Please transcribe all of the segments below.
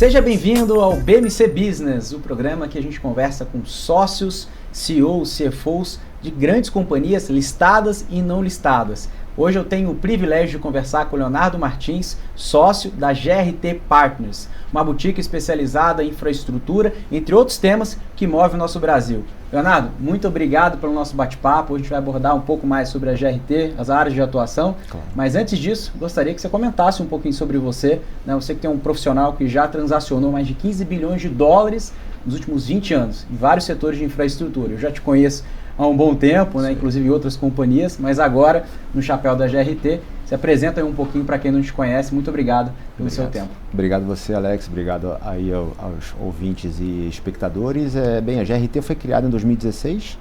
Seja bem-vindo ao BMC Business, o programa que a gente conversa com sócios, CEOs, CFOs de grandes companhias listadas e não listadas. Hoje eu tenho o privilégio de conversar com o Leonardo Martins, sócio da GRT Partners, uma boutique especializada em infraestrutura, entre outros temas que move o nosso Brasil. Leonardo, muito obrigado pelo nosso bate-papo. Hoje a gente vai abordar um pouco mais sobre a GRT, as áreas de atuação. Claro. Mas antes disso, gostaria que você comentasse um pouquinho sobre você, né? Você que tem um profissional que já transacionou mais de 15 bilhões de dólares nos últimos 20 anos, em vários setores de infraestrutura. Eu já te conheço há um bom tempo, né? Inclusive em outras companhias, mas agora no chapéu da GRT. Se apresenta aí um pouquinho para quem não te conhece. Muito obrigado pelo seu tempo. Obrigado você, Alex. Obrigado aí aos ouvintes e espectadores. Bem, a GRT foi criada em 2016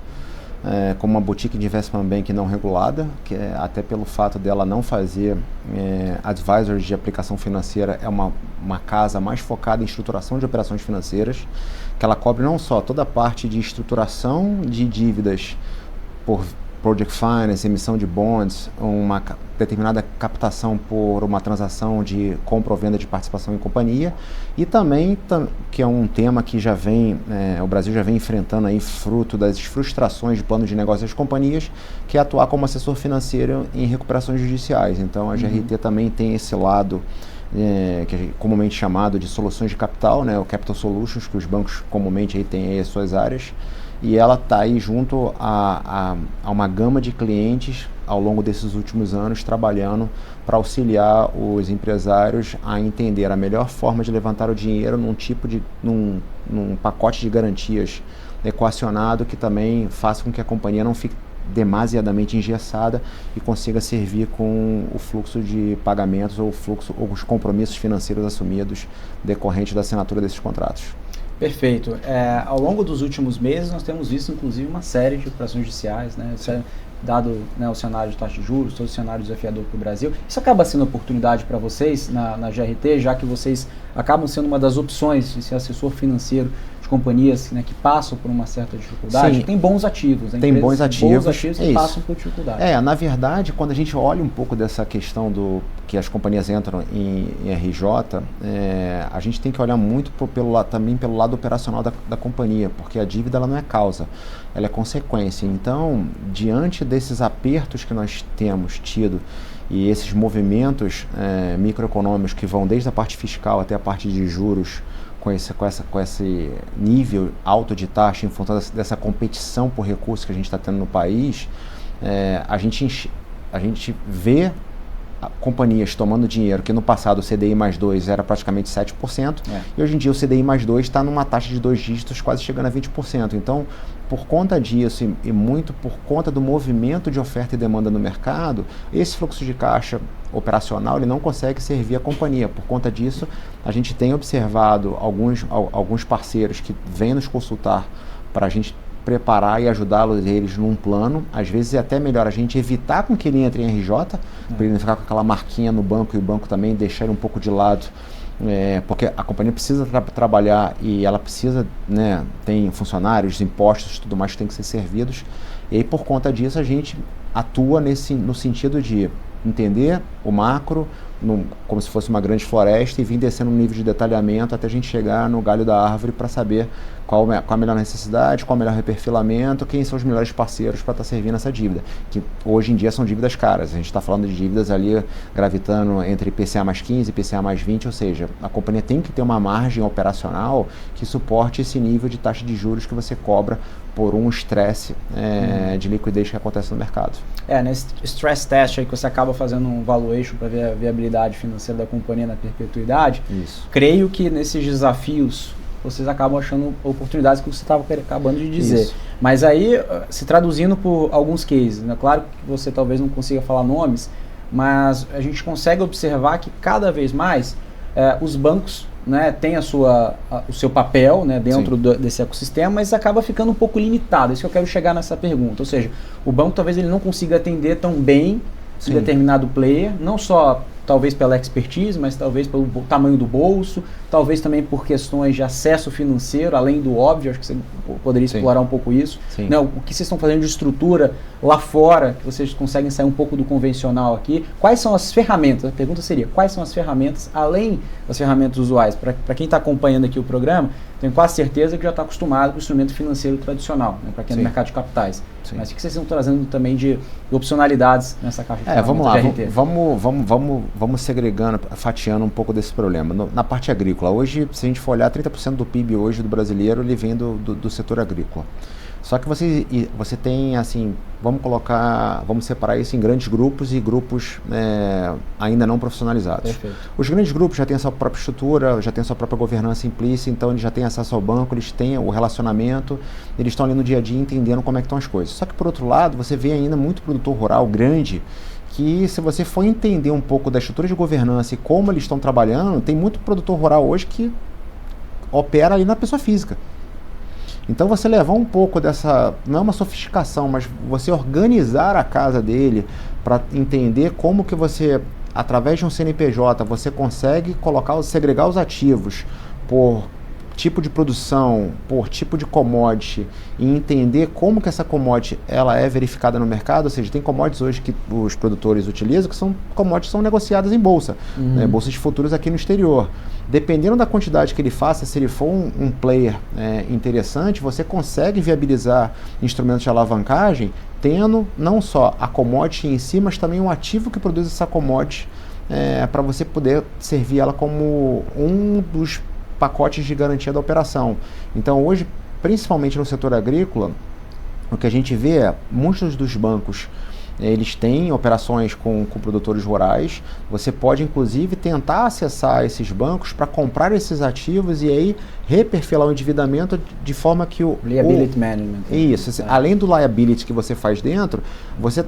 como uma boutique de investment bank não regulada, que até pelo fato dela não fazer advisory de aplicação financeira, é uma casa mais focada em estruturação de operações financeiras, que ela cobre não só toda a parte de estruturação de dívidas por project finance, emissão de bonds, uma determinada captação por uma transação de compra ou venda de participação em companhia, e também, que é um tema que já vem, o Brasil já vem enfrentando aí, fruto das frustrações de plano de negócio das companhias, que é atuar como assessor financeiro em recuperações judiciais. Então a GRT também tem esse lado, que é comumente chamado de soluções de capital, né, o Capital Solutions, que os bancos comumente aí têm aí as suas áreas, e ela está aí junto a uma gama de clientes ao longo desses últimos anos, trabalhando para auxiliar os empresários a entender a melhor forma de levantar o dinheiro num pacote de garantias equacionado, que também faça com que a companhia não fique demasiadamente engessada e consiga servir com o fluxo de pagamentos ou os compromissos financeiros assumidos decorrente da assinatura desses contratos. Perfeito. Ao longo dos últimos meses nós temos visto inclusive uma série de operações judiciais, né? Dado, né, o cenário de taxa de juros, todo o cenário desafiador para o Brasil. Isso acaba sendo oportunidade para vocês na GRT, já que vocês acabam sendo uma das opções de ser assessor financeiro de companhias, né, que passam por uma certa dificuldade. Tem bons ativos. Tem bons ativos que passam por dificuldade. Na verdade, quando a gente olha um pouco dessa questão que as companhias entram em RJ, a gente tem que olhar muito também pelo lado operacional da companhia, porque a dívida ela não é causa, ela é consequência. Então, diante desses apertos que nós temos tido e esses movimentos microeconômicos que vão desde a parte fiscal até a parte de juros, com esse nível alto de taxa em função dessa competição por recursos que a gente está tendo no país, a gente vê companhias tomando dinheiro, que no passado o CDI mais 2 era praticamente 7%, e hoje em dia o CDI mais 2 está numa taxa de 2 dígitos, quase chegando a 20%. Então, por conta disso e muito por conta do movimento de oferta e demanda no mercado, esse fluxo de caixa operacional ele não consegue servir a companhia. Por conta disso, a gente tem observado alguns parceiros que vêm nos consultar para a gente preparar e ajudá-los eles num plano. Às vezes é até melhor a gente evitar com que ele entre em RJ, para ele não ficar com aquela marquinha no banco e o banco também deixar ele um pouco de lado, porque a companhia precisa trabalhar e ela precisa, né, tem funcionários, impostos, tudo mais que tem que ser servidos, e aí por conta disso a gente atua no sentido de entender o macro como se fosse uma grande floresta e vir descendo um nível de detalhamento até a gente chegar no galho da árvore para saber qual a melhor necessidade, qual o melhor reperfilamento, quem são os melhores parceiros para estar servindo essa dívida, que hoje em dia são dívidas caras. A gente está falando de dívidas ali gravitando entre IPCA mais 15 e IPCA mais 20, ou seja, a companhia tem que ter uma margem operacional que suporte esse nível de taxa de juros que você cobra por um estresse de liquidez que acontece no mercado. Nesse stress test aí que você acaba fazendo um valuation para ver a viabilidade financeira da companhia na perpetuidade, creio que nesses desafios vocês acabam achando oportunidades que você estava acabando de dizer. Isso. Mas aí, se traduzindo por alguns cases, né? Claro que você talvez não consiga falar nomes, mas a gente consegue observar que cada vez mais os bancos, né, têm o seu papel, né, dentro desse ecossistema, mas acaba ficando um pouco limitado. É isso que eu quero chegar nessa pergunta. Ou seja, o banco talvez ele não consiga atender tão bem um determinado player, não só talvez pela expertise, mas talvez pelo tamanho do bolso, talvez também por questões de acesso financeiro, além do óbvio, acho que você poderia explorar um pouco isso. Né? O que vocês estão fazendo de estrutura lá fora, que vocês conseguem sair um pouco do convencional aqui. Quais são as ferramentas? A pergunta seria, quais são as ferramentas, além das ferramentas usuais? Para quem está acompanhando aqui o programa, tenho quase certeza que já está acostumado com o instrumento financeiro tradicional, né, para quem é no mercado de capitais. Sim. Mas o que vocês estão trazendo também de opcionalidades nessa caixa de ferramentas? Vamos segregando, fatiando um pouco desse problema. Na parte agrícola, hoje, se a gente for olhar, 30% do PIB hoje do brasileiro, ele vem do setor agrícola. Só que você tem, assim, vamos separar isso em grandes grupos e grupos ainda não profissionalizados. Perfeito. Os grandes grupos já têm a sua própria estrutura, já têm a sua própria governança implícita, então eles já têm acesso ao banco, eles têm o relacionamento, eles estão ali no dia a dia entendendo como é que estão as coisas. Só que, por outro lado, você vê ainda muito produtor rural grande, que se você for entender um pouco da estrutura de governança e como eles estão trabalhando, tem muito produtor rural hoje que opera ali na pessoa física. Então você levar um pouco dessa, não é uma sofisticação, mas você organizar a casa dele para entender como que você, através de um CNPJ, você consegue segregar os ativos por tipo de produção, por tipo de commodity e entender como que essa commodity ela é verificada no mercado, ou seja, tem commodities hoje que os produtores utilizam que são commodities que são negociadas em bolsa, né, bolsas de futuros aqui no exterior. Dependendo da quantidade que ele faça, se ele for um player interessante, você consegue viabilizar instrumentos de alavancagem, tendo não só a commodity em si, mas também um ativo que produz essa commodity para você poder servir ela como um dos pacotes de garantia da operação. Então hoje, principalmente no setor agrícola, o que a gente vê é muitos dos bancos eles têm operações com produtores rurais. Você pode, inclusive, tentar acessar esses bancos para comprar esses ativos e aí reperfilar o endividamento de forma que o... Liability management. Isso. Além do liability que você faz dentro, você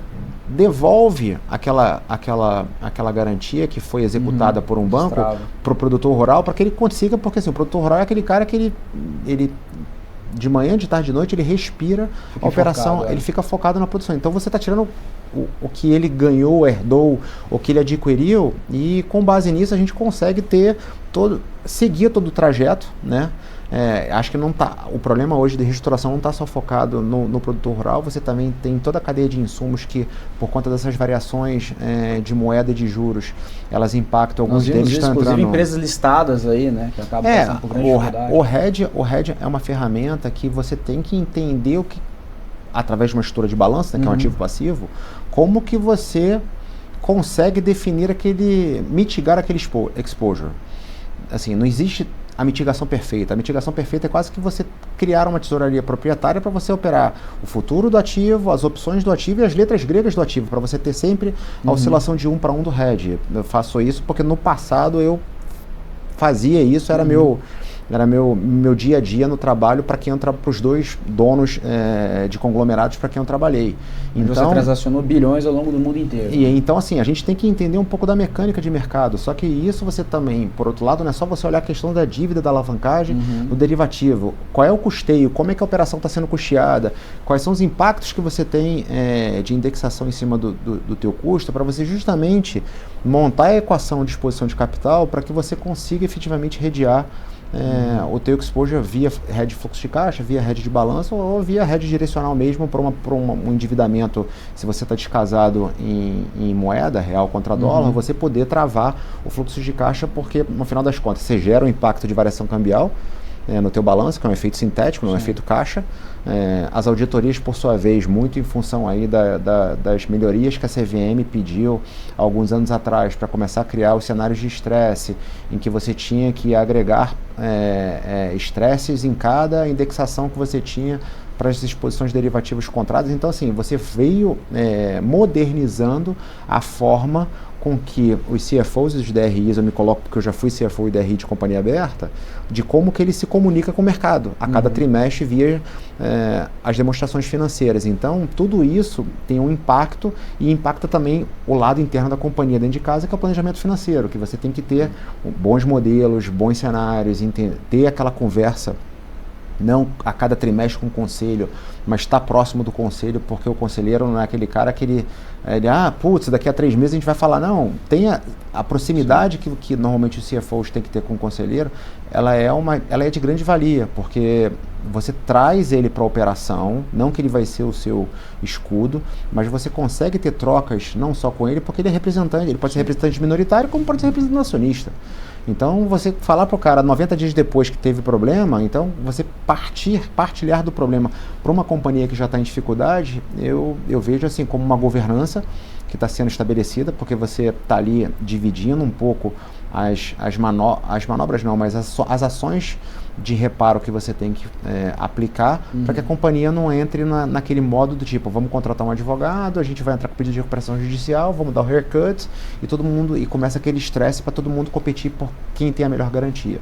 devolve aquela garantia que foi executada por um banco para o produtor rural, para que ele consiga, porque assim, o produtor rural é aquele cara que ele de manhã, de tarde, de noite, ele respira a operação, focado, ele fica focado na produção. Então você está tirando o que ele ganhou, herdou, o que ele adquiriu, e com base nisso a gente consegue seguir todo o trajeto, né? Acho que não tá, o problema hoje de reestruturação não está só focado no produtor rural, você também tem toda a cadeia de insumos que, por conta dessas variações de moeda e de juros, elas impactam alguns deles. Estão entrando... empresas listadas aí, né, que acabam passando por grande dificuldade. O hedge é uma ferramenta que você tem que entender o que, através de uma estrutura de balanço, né, que é um ativo passivo, como que você consegue definir mitigar aquele exposure. Assim, não existe a mitigação perfeita. A mitigação perfeita é quase que você criar uma tesouraria proprietária para você operar o futuro do ativo, as opções do ativo e as letras gregas do ativo, para você ter sempre a oscilação de 1 para 1 do hedge. Eu faço isso porque no passado eu fazia isso, era meu dia a dia no trabalho para quem entra, para os dois donos de conglomerados para quem eu trabalhei. Então, você transacionou bilhões ao longo do mundo inteiro. E então, assim, a gente tem que entender um pouco da mecânica de mercado. Só que isso você também, por outro lado, não é só você olhar a questão da dívida, da alavancagem, do derivativo. Qual é o custeio? Como é que a operação está sendo custeada? Quais são os impactos que você tem de indexação em cima do teu custo para você justamente montar a equação de exposição de capital para que você consiga efetivamente hedgear o teu exposure via hedge fluxo de caixa, via hedge de balanço ou via hedge direcional mesmo para um endividamento, se você está descasado em moeda real contra dólar, você poder travar o fluxo de caixa, porque no final das contas você gera um impacto de variação cambial no teu balanço, que é um efeito sintético, não é um efeito caixa. As auditorias, por sua vez, muito em função aí das melhorias que a CVM pediu há alguns anos atrás para começar a criar os cenários de estresse, em que você tinha que agregar estresses em cada indexação que você tinha para as exposições derivativas contradas. Então, assim, você veio modernizando a forma com que os CFOs e os DRIs, eu me coloco porque eu já fui CFO e DRI de companhia aberta, de como que ele se comunica com o mercado a cada trimestre via as demonstrações financeiras. Então, tudo isso tem um impacto e impacta também o lado interno da companhia dentro de casa, que é o planejamento financeiro, que você tem que ter bons modelos, bons cenários, ter aquela conversa não a cada trimestre com o conselho, mas está próximo do conselho, porque o conselheiro não é aquele cara que ele putz, daqui a 3 meses a gente vai falar. Não, tem a proximidade que normalmente os CFOs têm que ter com o conselheiro, ela é de grande valia, porque você traz ele para a operação, não que ele vai ser o seu escudo, mas você consegue ter trocas não só com ele, porque ele é representante, ele pode ser representante minoritário, como pode ser representante acionista. Então, você falar para o cara 90 dias depois que teve problema, então você partilhar do problema para uma companhia que já está em dificuldade, eu vejo assim como uma governança que está sendo estabelecida, porque você está ali dividindo um pouco as manobras não, mas as ações de reparo que você tem que aplicar para que a companhia não entre naquele modo do tipo, vamos contratar um advogado, a gente vai entrar com pedido de recuperação judicial, vamos dar o haircut e começa aquele estresse para todo mundo competir por quem tem a melhor garantia.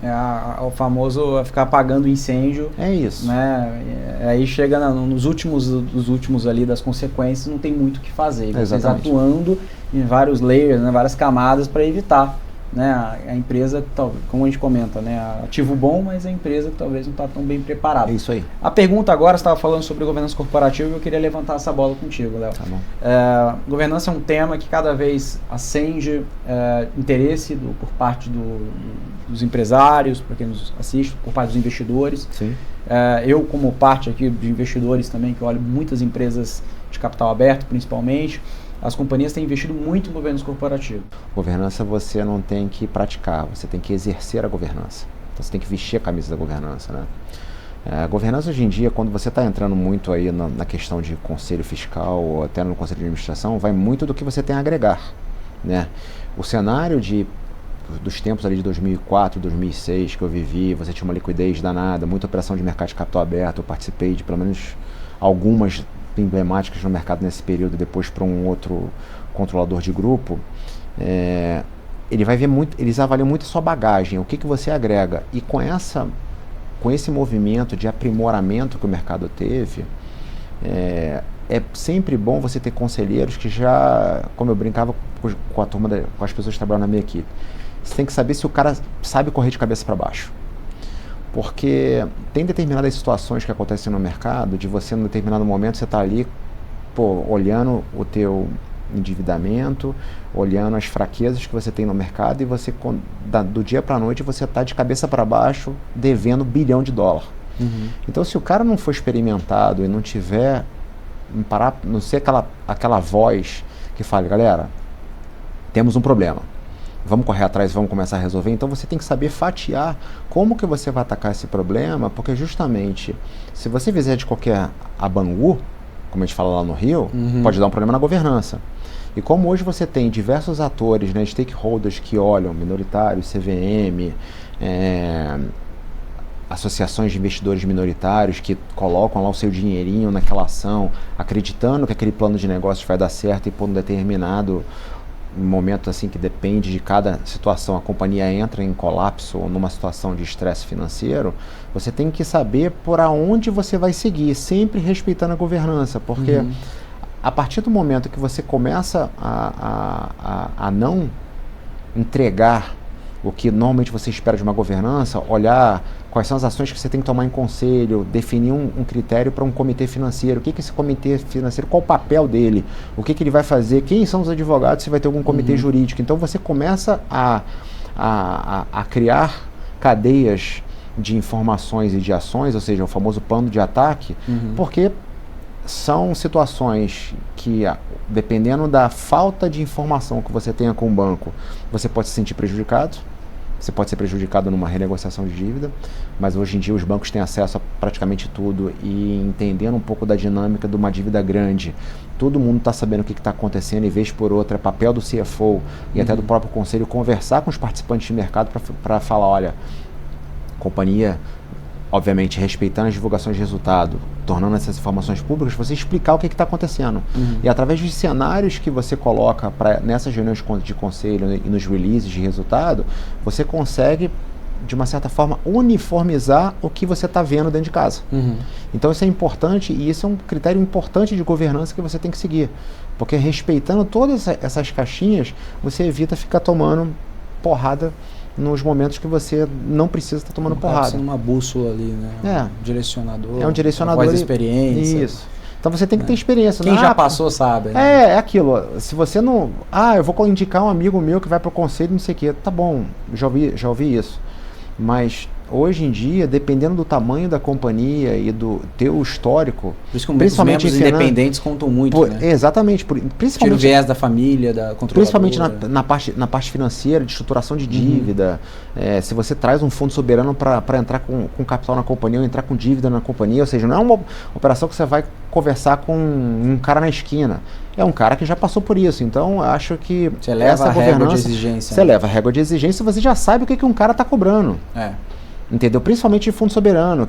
O famoso ficar apagando incêndio. É isso. Né? Aí chega dos últimos ali das consequências, não tem muito o que fazer. Vocês atuando em vários layers, né, várias camadas para evitar, né, a empresa, como a gente comenta, né, ativo bom, mas a empresa talvez não está tão bem preparada. É isso aí. A pergunta agora, você estava falando sobre governança corporativa e eu queria levantar essa bola contigo, Léo. Tá bom. Governança é um tema que cada vez acende interesse por parte dos empresários, para quem nos assiste, por parte dos investidores. Sim. Eu, como parte aqui de investidores também, que olho muitas empresas de capital aberto, principalmente, as companhias têm investido muito em governança corporativa. Governança você não tem que praticar, você tem que exercer a governança. Então você tem que vestir a camisa da governança, né? A governança hoje em dia, quando você está entrando muito aí na questão de conselho fiscal ou até no conselho de administração, vai muito do que você tem a agregar, né? O cenário dos tempos ali de 2004, 2006 que eu vivi, você tinha uma liquidez danada, muita operação de mercado de capital aberto, eu participei de pelo menos algumas emblemáticas no mercado nesse período, depois para um outro controlador de grupo, eles avaliam muito a sua bagagem, o que você agrega, e com esse movimento de aprimoramento que o mercado teve, é sempre bom você ter conselheiros que já, como eu brincava com a turma, com as pessoas que trabalham na minha equipe, você tem que saber se o cara sabe correr de cabeça para baixo. Porque tem determinadas situações que acontecem no mercado, de você, em determinado momento, você está ali, olhando o teu endividamento, olhando as fraquezas que você tem no mercado, e você, do dia para a noite, você está de cabeça para baixo, devendo $1 bilhão. Uhum. Então, se o cara não for experimentado e não tiver, não ser aquela voz que fale, galera, temos um problema, vamos correr atrás, vamos começar a resolver. Então você tem que saber fatiar como que você vai atacar esse problema, porque justamente, se você fizer de qualquer abangu, como a gente fala lá no Rio, pode dar um problema na governança. E como hoje você tem diversos atores, né, stakeholders que olham, minoritários, CVM, associações de investidores minoritários que colocam lá o seu dinheirinho naquela ação, acreditando que aquele plano de negócios vai dar certo e por um determinado momento assim que depende de cada situação, a companhia entra em colapso ou numa situação de estresse financeiro, você tem que saber por aonde você vai seguir, sempre respeitando a governança, porque a partir do momento que você começa a não entregar o que normalmente você espera de uma governança, olhar quais são as ações que você tem que tomar em conselho, definir um critério para um comitê financeiro, o que esse comitê financeiro, qual o papel dele, o que ele vai fazer, quem são os advogados, se vai ter algum comitê jurídico. Então você começa a criar cadeias de informações e de ações, ou seja, o famoso plano de ataque, porque são situações que, dependendo da falta de informação que você tenha com o banco, você pode se sentir prejudicado. Você pode ser prejudicado numa renegociação de dívida, mas hoje em dia os bancos têm acesso a praticamente tudo e entendendo um pouco da dinâmica de uma dívida grande, todo mundo está sabendo o que está acontecendo e vez por outra é papel do CFO e até do próprio conselho conversar com os participantes de mercado para falar, olha, companhia, obviamente respeitando as divulgações de resultado, tornando essas informações públicas, você explicar o que está acontecendo. E através dos cenários que você coloca nessas reuniões de conselho e nos releases de resultado, você consegue, de uma certa forma, uniformizar o que você está vendo dentro de casa. Então isso é importante e isso é um critério importante de governança que você tem que seguir. Porque respeitando todas essas caixinhas, você evita ficar tomando porrada nos momentos que você não precisa estar tomando porrada. Uma bússola ali, né? Um direcionador. É um direcionador. Voz de experiência. Isso. Então você tem que ter experiência. Quem já passou sabe. Né? É aquilo. Se você não... eu vou indicar um amigo meu que vai para o conselho, não sei o quê. Tá bom, já ouvi isso. Mas hoje em dia, dependendo do tamanho da companhia e do teu histórico... Por isso que principalmente os membros independentes contam muito, né? Exatamente. Principalmente tira o viés da família, da controladora. Principalmente na parte financeira, de estruturação de dívida. Se você traz um fundo soberano para entrar com capital na companhia ou entrar com dívida na companhia, ou seja, não é uma operação que você vai conversar com um cara na esquina. É um cara que já passou por isso. Então, acho que você leva a régua de exigência. Você leva a régua de exigência e você já sabe o que um cara está cobrando. Entendeu? Principalmente de fundo soberano.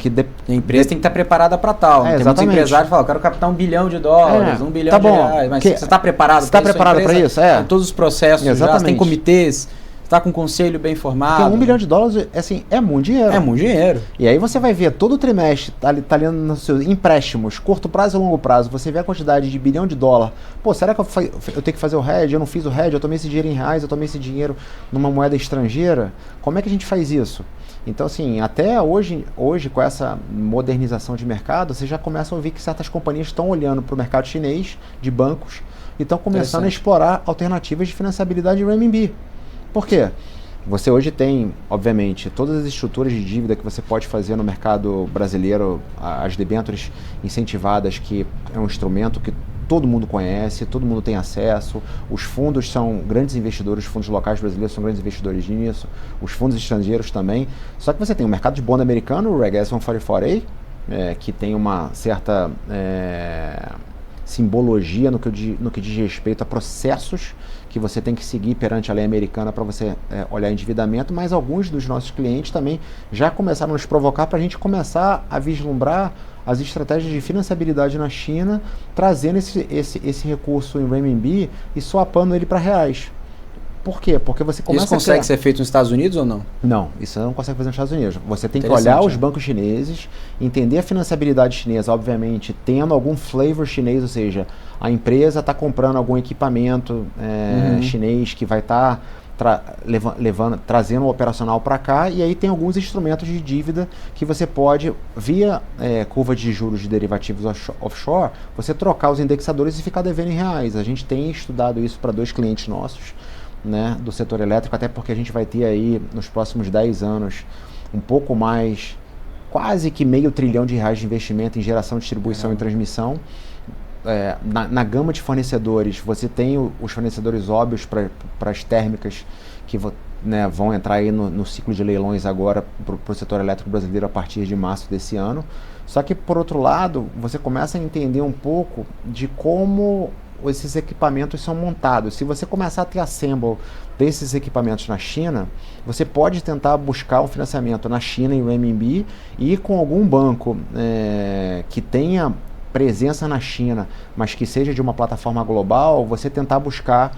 A empresa tem que estar preparada para tal. Tem muitos empresários que falam, eu quero captar $1 bilhão, $1 bilhão de reais. Mas você está preparado para isso? Você está preparado para isso? Tem todos os processos já, tem comitês, está com um conselho bem formado. Porque $1 bilhão, assim, é muito dinheiro. É muito dinheiro. E aí você vai ver todo trimestre, tá ali nos seus empréstimos, curto prazo e longo prazo, você vê a quantidade de $1 bilhão. Pô, será que eu tenho que fazer o hedge? Eu não fiz o hedge, eu tomei esse dinheiro em reais, eu tomei esse dinheiro numa moeda estrangeira. Como é que a gente faz isso? Então, assim, até hoje com essa modernização de mercado, você já começa a ouvir que certas companhias estão olhando para o mercado chinês de bancos e estão começando a explorar alternativas de financiabilidade em renminbi. Por quê? Você hoje tem, obviamente, todas as estruturas de dívida que você pode fazer no mercado brasileiro, as debêntures incentivadas, que é um instrumento que todo mundo conhece, todo mundo tem acesso, os fundos são grandes investidores, os fundos locais brasileiros são grandes investidores nisso, os fundos estrangeiros também, só que você tem o mercado de bond americano, o Reg S 144A, que tem uma certa simbologia no que diz respeito a processos que você tem que seguir perante a lei americana para você olhar endividamento, mas alguns dos nossos clientes também já começaram a nos provocar para a gente começar a vislumbrar as estratégias de financiabilidade na China, trazendo esse recurso em renminbi e swapando ele para reais. Por quê? Porque você começa Isso consegue ser feito nos Estados Unidos ou não? Não, isso não consegue fazer nos Estados Unidos. Você tem que olhar os bancos chineses, entender a financiabilidade chinesa, obviamente, tendo algum flavor chinês, ou seja, a empresa está comprando algum equipamento chinês que vai estar trazendo o operacional para cá, e aí tem alguns instrumentos de dívida que você pode, via curva de juros de derivativos offshore, você trocar os indexadores e ficar devendo em reais. A gente tem estudado isso para 2 clientes nossos, né, do setor elétrico, até porque a gente vai ter aí nos próximos 10 anos um pouco mais, quase que R$500 bilhão de investimento em geração, distribuição e transmissão. Na gama de fornecedores, você tem os fornecedores óbvios para as térmicas que vão entrar aí no ciclo de leilões agora para o setor elétrico brasileiro a partir de março desse ano. Só que, por outro lado, você começa a entender um pouco de como esses equipamentos são montados. Se você começar a ter assemble desses equipamentos na China, você pode tentar buscar um financiamento na China em renminbi e com algum banco que tenha presença na China, mas que seja de uma plataforma global, você tentar buscar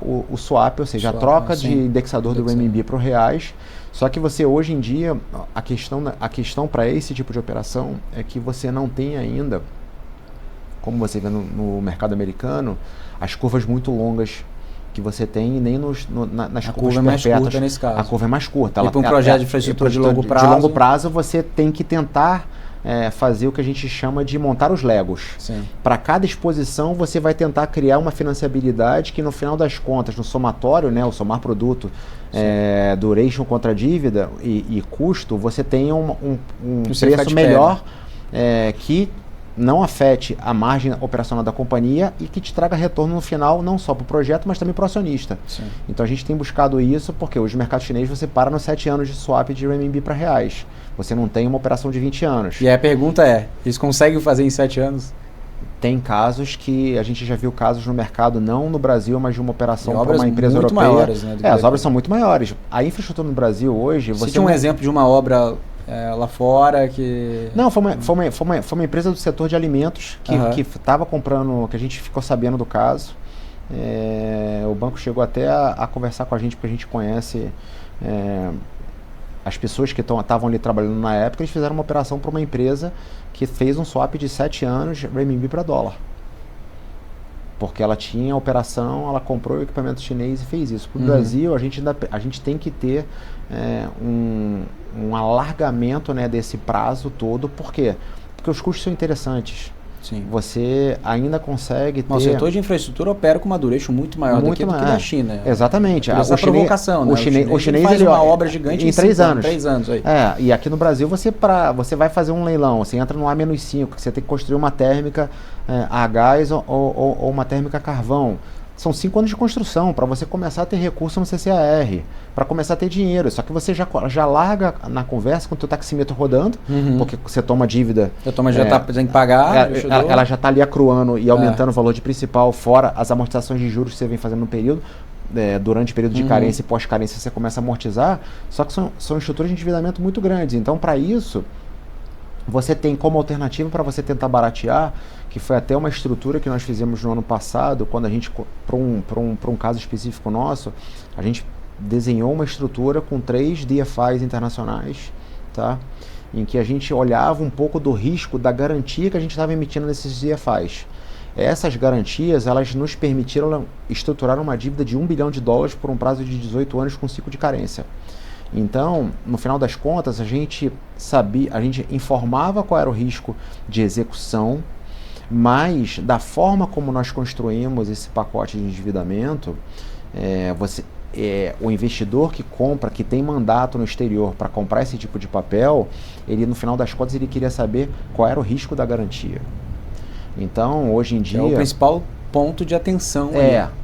o swap, ou seja, a troca de indexador do renminbi para o reais. Só que você, hoje em dia, a questão para esse tipo de operação é que você não tem ainda, como você vê no mercado americano, as curvas muito longas que você tem, nem nas curvas perpétuas. A curva é mais curta nesse caso. A curva é mais curta. E para um projeto de infraestrutura de longo prazo? De longo prazo, você tem que tentar fazer o que a gente chama de montar os legos. Para cada exposição, você vai tentar criar uma financiabilidade que, no final das contas, no somatório, o somar produto, duration contra dívida e custo, você tenha um preço melhor que não afete a margem operacional da companhia e que te traga retorno no final, não só para o projeto, mas também para o acionista. Então a gente tem buscado isso porque hoje no mercado chinês você para nos 7 anos de swap de renminbi para reais. Você não tem uma operação de 20 anos. E aí a pergunta eles conseguem fazer em 7 anos? Tem casos que a gente já viu casos no mercado, não no Brasil, mas de uma operação para uma empresa muito europeia. Maiores, né, as obras são muito maiores. A infraestrutura no Brasil hoje... Você tinha um exemplo de uma obra lá fora que... Não, foi uma empresa do setor de alimentos que estava comprando, que a gente ficou sabendo do caso. O banco chegou até a conversar com a gente, porque a gente conhece as pessoas que estavam ali trabalhando na época. Eles fizeram uma operação para uma empresa que fez um swap de 7 anos, renminbi para dólar. porque ela tinha a operação, ela comprou o equipamento chinês e fez isso. Para o Brasil, a gente tem que ter um alargamento, né, desse prazo todo. Por quê? Porque os custos são interessantes. Sim. Você ainda consegue ter... O setor de infraestrutura opera com uma duration muito maior do que da China. Exatamente. Essa provocação, né? O chinês faz uma obra gigante em 3 anos. 3 anos aí. E aqui no Brasil você vai fazer um leilão, você entra no A-5, que você tem que construir uma térmica a gás ou uma térmica a carvão. São 5 anos de construção para você começar a ter recurso no CCAR, para começar a ter dinheiro. Só que você já larga na conversa com o teu taxímetro rodando, porque você toma dívida. Tem que pagar. Ela já está ali acruando e aumentando o valor de principal, fora as amortizações de juros que você vem fazendo no período. Durante o período de carência e pós-carência você começa a amortizar. Só que são estruturas de endividamento muito grandes. Então, para isso, você tem como alternativa para você tentar baratear, que foi até uma estrutura que nós fizemos no ano passado, quando a gente, para um caso específico nosso, a gente desenhou uma estrutura com 3 DFIs internacionais, tá? Em que a gente olhava um pouco do risco da garantia que a gente estava emitindo nesses DFIs. Essas garantias, elas nos permitiram estruturar uma dívida de $1 bilhão por um prazo de 18 anos com ciclo de carência. Então, no final das contas, a gente informava qual era o risco de execução, mas da forma como nós construímos esse pacote de endividamento, o investidor que compra, que tem mandato no exterior para comprar esse tipo de papel, ele no final das contas ele queria saber qual era o risco da garantia. Então, hoje em dia... É o principal ponto de atenção.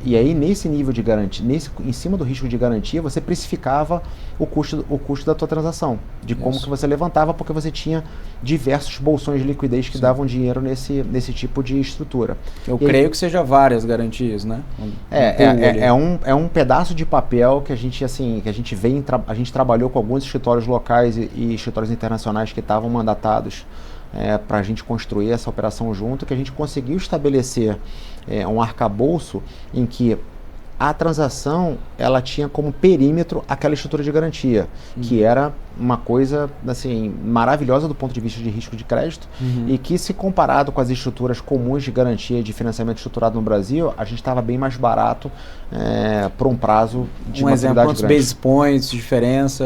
E aí nesse nível de garantia, em cima do risco de garantia, você precificava o custo da tua transação, de como que você levantava, porque você tinha diversos bolsões de liquidez que davam dinheiro nesse tipo de estrutura. Eu creio que seja várias garantias, né? É um pedaço de papel que a gente trabalhou com alguns escritórios locais e escritórios internacionais que estavam mandatados para a gente construir essa operação junto, que a gente conseguiu estabelecer um arcabouço em que a transação ela tinha como perímetro aquela estrutura de garantia, que era uma coisa assim, maravilhosa do ponto de vista de risco de crédito, e que, se comparado com as estruturas comuns de garantia de financiamento estruturado no Brasil, a gente estava bem mais barato por um prazo de maturidade grande. Quantos basis points, diferença?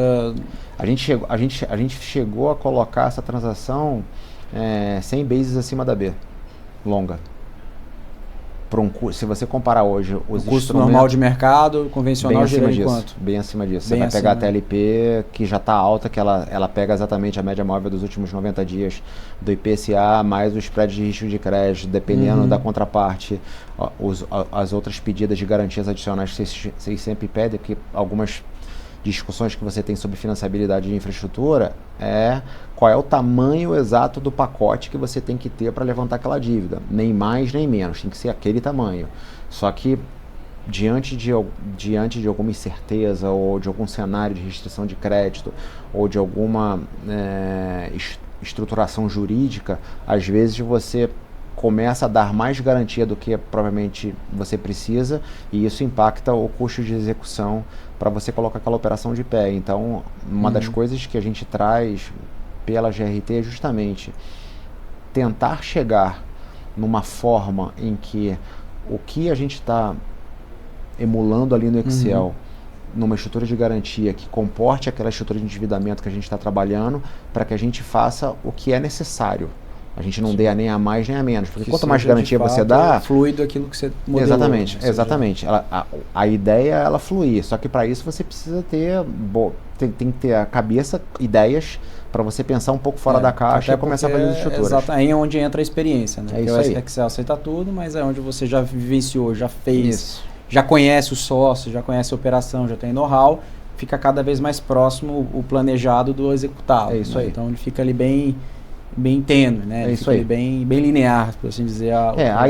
A gente chegou a colocar essa transação 100 bases acima da B, longa. Se você comparar hoje os custo normal de mercado, convencional, gerando quanto? Bem acima disso. Você vai pegar a TLP, que já está alta, que ela pega exatamente a média móvel dos últimos 90 dias do IPCA, mais o spread de risco de crédito, dependendo da contraparte, as outras pedidas de garantias adicionais que vocês sempre pedem, porque algumas discussões que você tem sobre financiabilidade de infraestrutura qual é o tamanho exato do pacote que você tem que ter para levantar aquela dívida. Nem mais, nem menos. Tem que ser aquele tamanho. Só que, diante de alguma incerteza ou de algum cenário de restrição de crédito ou de alguma estruturação jurídica, às vezes você começa a dar mais garantia do que provavelmente você precisa, e isso impacta o custo de execução para você colocar aquela operação de pé. Então, uma das coisas que a gente traz pela GRT é justamente tentar chegar numa forma em que o que a gente está emulando ali no Excel, numa estrutura de garantia que comporte aquela estrutura de endividamento que a gente está trabalhando, para que a gente faça o que é necessário. A gente não dê nem a mais nem a menos, porque quanto mais garantia você dá... fluido aquilo que você modelou. Exatamente. A ideia é ela fluir, só que para isso você precisa ter... tem que ter a cabeça, ideias, para você pensar um pouco fora da caixa e começar a fazer as estruturas. Exato, aí é onde entra a experiência, né? Isso aí. O Excel aceita tudo, mas é onde você já vivenciou, já fez, já conhece o sócio, já conhece a operação, já tem know-how, fica cada vez mais próximo o planejado do executado. É isso aí. Então ele fica ali bem tênue, né? É isso aí. Bem linear, por assim dizer. A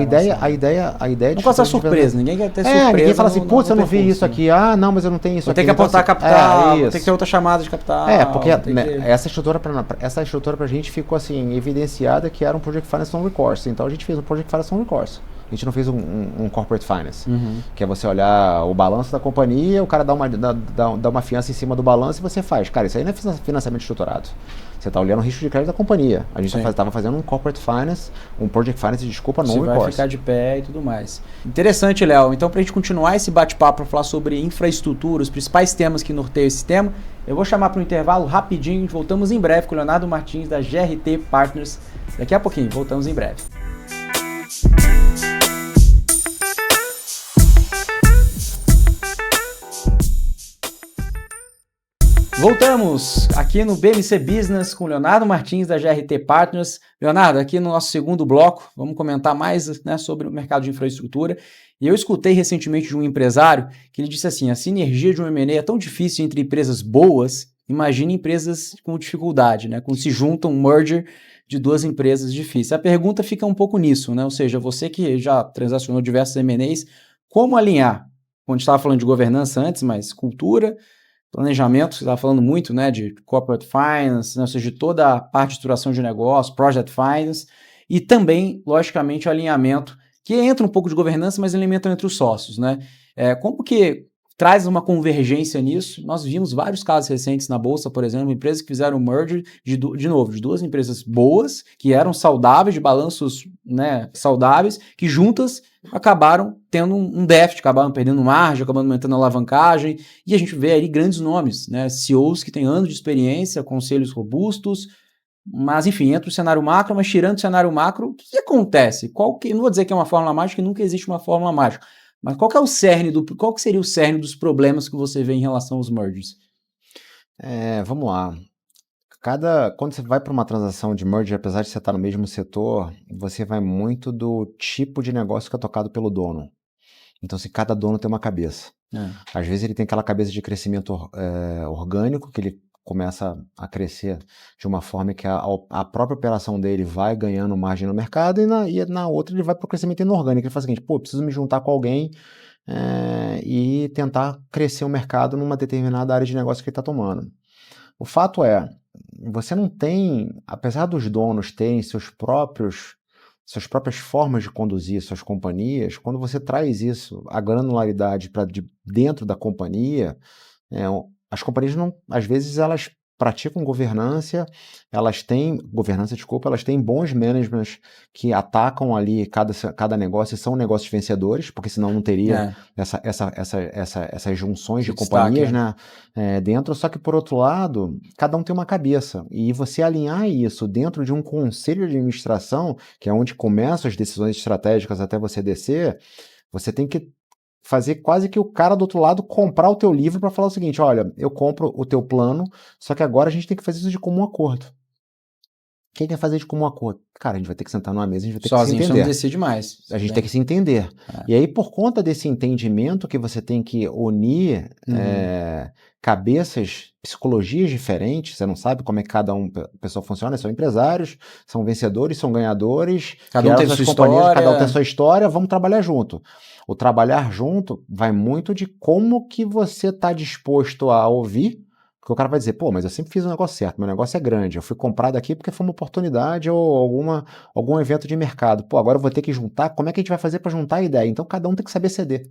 ideia não passa surpresa, ninguém quer ter surpresa. Ninguém fala assim, putz, eu não vi isso aqui, não, mas eu não tenho isso aqui. Tem que aportar capital, tem que ter outra chamada de capital. Porque essa estrutura pra gente ficou assim, evidenciada que era um Project Finance non-recourse, então a gente fez um Project Finance non-recourse. A gente não fez um corporate finance, que é você olhar o balanço da companhia, o cara dá uma fiança em cima do balanço e você faz. Cara, isso aí não é financiamento estruturado. Você está olhando o risco de crédito da companhia. A gente estava fazendo um corporate finance, um project finance, desculpa, não recourse. Você vai ficar de pé e tudo mais. Interessante, Léo. Então, para a gente continuar esse bate-papo para falar sobre infraestrutura, os principais temas que norteiam esse tema, eu vou chamar para um intervalo rapidinho. Voltamos em breve com o Leonardo Martins, da GRT Partners. Daqui a pouquinho, voltamos em breve. Voltamos aqui no BMC Business com o Leonardo Martins, da GRT Partners. Leonardo, aqui no nosso segundo bloco, vamos comentar mais, né, sobre o mercado de infraestrutura. E eu escutei recentemente de um empresário que ele disse assim, a sinergia de um M&A é tão difícil entre empresas boas, imagine empresas com dificuldade, né, quando se junta um merger de duas empresas difíceis. A pergunta fica um pouco nisso, né, ou seja, você que já transacionou diversos M&As, como alinhar? Quando a gente estava falando de governança antes, mas cultura, planejamento, você estava falando muito, né, de corporate finance, né, ou seja, de toda a parte de estruturação de negócio, project finance, e também, logicamente, o alinhamento, que entra um pouco de governança, mas alimenta entre os sócios, né? Como que traz uma convergência nisso? Nós vimos vários casos recentes na Bolsa, por exemplo, empresas que fizeram merger, de duas empresas boas, que eram saudáveis, de balanços, né, saudáveis, que juntas acabaram tendo um déficit, acabaram perdendo margem, acabaram aumentando a alavancagem, e a gente vê aí grandes nomes, né, CEOs que têm anos de experiência, conselhos robustos, mas enfim, entra o cenário macro, mas tirando o cenário macro, o que acontece? Não vou dizer que é uma fórmula mágica, que nunca existe uma fórmula mágica, mas qual que seria o cerne dos problemas que você vê em relação aos mergers? Vamos lá. Quando você vai para uma transação de merger, apesar de você estar no mesmo setor, você vai muito do tipo de negócio que é tocado pelo dono. Então, se cada dono tem uma cabeça. Às vezes ele tem aquela cabeça de crescimento orgânico, que ele começa a crescer de uma forma que a própria operação dele vai ganhando margem no mercado, e na outra ele vai para o crescimento inorgânico. Ele faz o seguinte, preciso me juntar com alguém e tentar crescer o mercado numa determinada área de negócio que ele está tomando. O fato é, você não tem, apesar dos donos terem suas próprias formas de conduzir suas companhias, quando você traz isso, a granularidade para dentro da companhia, as companhias não, às vezes elas praticam elas têm bons managements que atacam ali cada negócio e são negócios vencedores, porque senão não teria essas junções de companhias, né, dentro. Só que, por outro lado, cada um tem uma cabeça, e você alinhar isso dentro de um conselho de administração, que é onde começam as decisões estratégicas até você descer, você tem que fazer quase que o cara do outro lado comprar o teu livro para falar o seguinte, olha, eu compro o teu plano, só que agora a gente tem que fazer isso de comum acordo. Quem quer fazer de comum acordo? Cara, a gente vai ter que sentar numa mesa, a gente vai ter que se entender. Sozinho não decide mais. A gente tem que se entender. E aí, por conta desse entendimento que você tem que unir cabeças, psicologias diferentes, você não sabe como é que cada pessoa funciona, são empresários, são vencedores, são ganhadores, cada um tem sua história, cada um tem sua história, vamos trabalhar junto. O trabalhar junto vai muito de como que você está disposto a ouvir, porque o cara vai dizer, mas eu sempre fiz o negócio certo, meu negócio é grande, eu fui comprado aqui porque foi uma oportunidade ou algum evento de mercado. Agora eu vou ter que juntar, como é que a gente vai fazer para juntar a ideia? Então cada um tem que saber ceder.